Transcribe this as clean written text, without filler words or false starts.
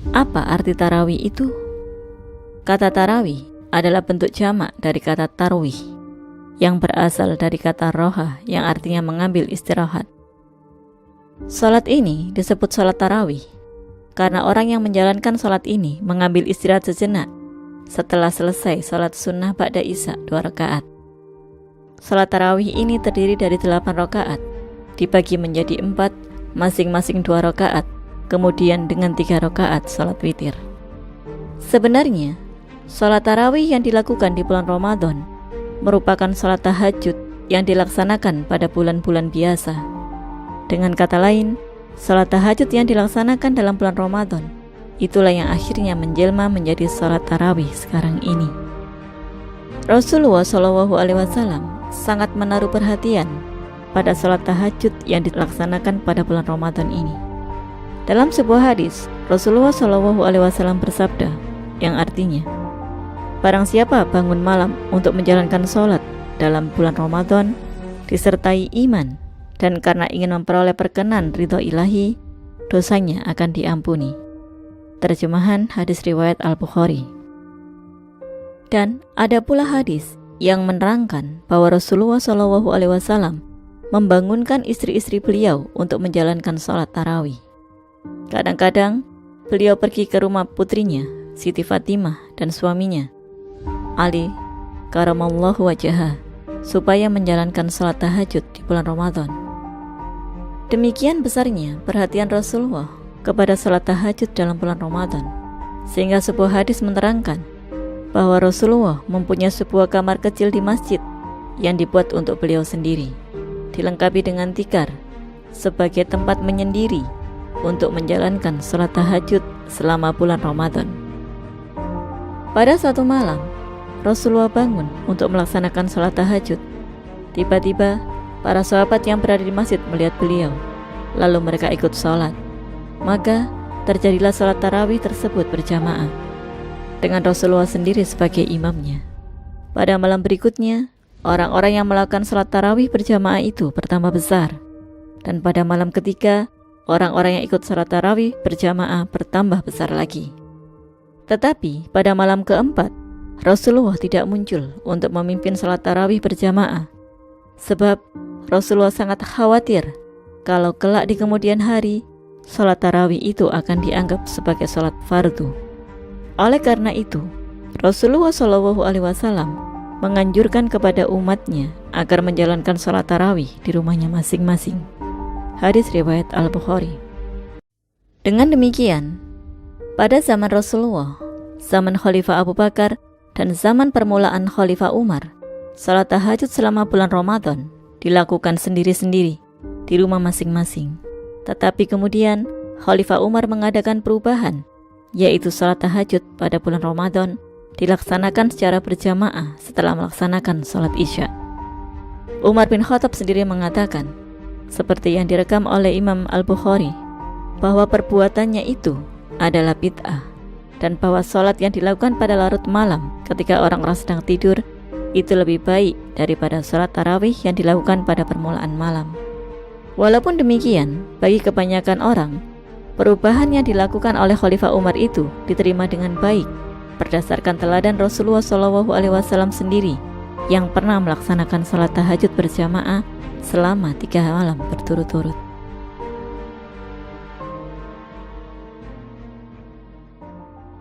Apa arti tarawih itu? Kata tarawih adalah bentuk jamak dari kata tarwih, yang berasal dari kata roha yang artinya mengambil istirahat. Salat ini disebut salat tarawih karena orang yang menjalankan salat ini mengambil istirahat sejenak setelah selesai salat sunnah ba'da isya 2 rakaat. Salat tarawih ini terdiri dari 8 rakaat, dibagi menjadi 4, masing-masing 2 rakaat, kemudian dengan 3 rakaat salat witir. Sebenarnya, salat tarawih yang dilakukan di bulan Ramadan merupakan salat tahajud yang dilaksanakan pada bulan-bulan biasa. Dengan kata lain, salat tahajud yang dilaksanakan dalam bulan Ramadan itulah yang akhirnya menjelma menjadi salat tarawih sekarang ini. Rasulullah SAW sangat menaruh perhatian pada salat tahajud yang dilaksanakan pada bulan Ramadan ini. Dalam sebuah hadis, Rasulullah SAW bersabda, yang artinya, barang siapa bangun malam untuk menjalankan sholat dalam bulan Ramadan, disertai iman, dan karena ingin memperoleh perkenan ridho ilahi, dosanya akan diampuni. Terjemahan hadis riwayat Al-Bukhari. Dan ada pula hadis yang menerangkan bahwa Rasulullah SAW membangunkan istri-istri beliau untuk menjalankan sholat tarawih. Kadang-kadang beliau pergi ke rumah putrinya, Siti Fatimah, dan suaminya, Ali karamallahu wajhah, supaya menjalankan sholat tahajud di bulan Ramadan. Demikian besarnya perhatian Rasulullah kepada sholat tahajud dalam bulan Ramadan, sehingga sebuah hadis menerangkan bahwa Rasulullah mempunyai sebuah kamar kecil di masjid yang dibuat untuk beliau sendiri, dilengkapi dengan tikar sebagai tempat menyendiri untuk menjalankan sholat tahajud selama bulan Ramadan. Pada suatu malam, Rasulullah bangun untuk melaksanakan sholat tahajud. Tiba-tiba, para sahabat yang berada di masjid melihat beliau, lalu mereka ikut sholat. Maka, terjadilah sholat tarawih tersebut berjamaah, dengan Rasulullah sendiri sebagai imamnya. Pada malam berikutnya, orang-orang yang melakukan sholat tarawih berjamaah itu bertambah besar. Dan pada malam ketiga, orang-orang yang ikut sholat tarawih berjamaah bertambah besar lagi. Tetapi pada malam keempat, Rasulullah tidak muncul untuk memimpin sholat tarawih berjamaah, sebab Rasulullah sangat khawatir kalau kelak di kemudian hari, sholat tarawih itu akan dianggap sebagai sholat fardu. Oleh karena itu, Rasulullah SAW menganjurkan kepada umatnya agar menjalankan sholat tarawih di rumahnya masing-masing. Hadis riwayat Al-Bukhari. Dengan demikian, pada zaman Rasulullah, zaman Khalifah Abu Bakar, dan zaman permulaan Khalifah Umar, salat tahajud selama bulan Ramadan dilakukan sendiri-sendiri di rumah masing-masing. Tetapi kemudian Khalifah Umar mengadakan perubahan, yaitu salat tahajud pada bulan Ramadan dilaksanakan secara berjamaah setelah melaksanakan salat Isya. Umar bin Khattab sendiri mengatakan, seperti yang direkam oleh Imam Al-Bukhari, bahwa perbuatannya itu adalah bid'ah, dan bahwa sholat yang dilakukan pada larut malam ketika orang-orang sedang tidur itu lebih baik daripada sholat tarawih yang dilakukan pada permulaan malam. Walaupun demikian, bagi kebanyakan orang, perubahan yang dilakukan oleh Khalifah Umar itu diterima dengan baik berdasarkan teladan Rasulullah SAW sendiri yang pernah melaksanakan sholat tahajud berjamaah selama 3 malam berturut-turut.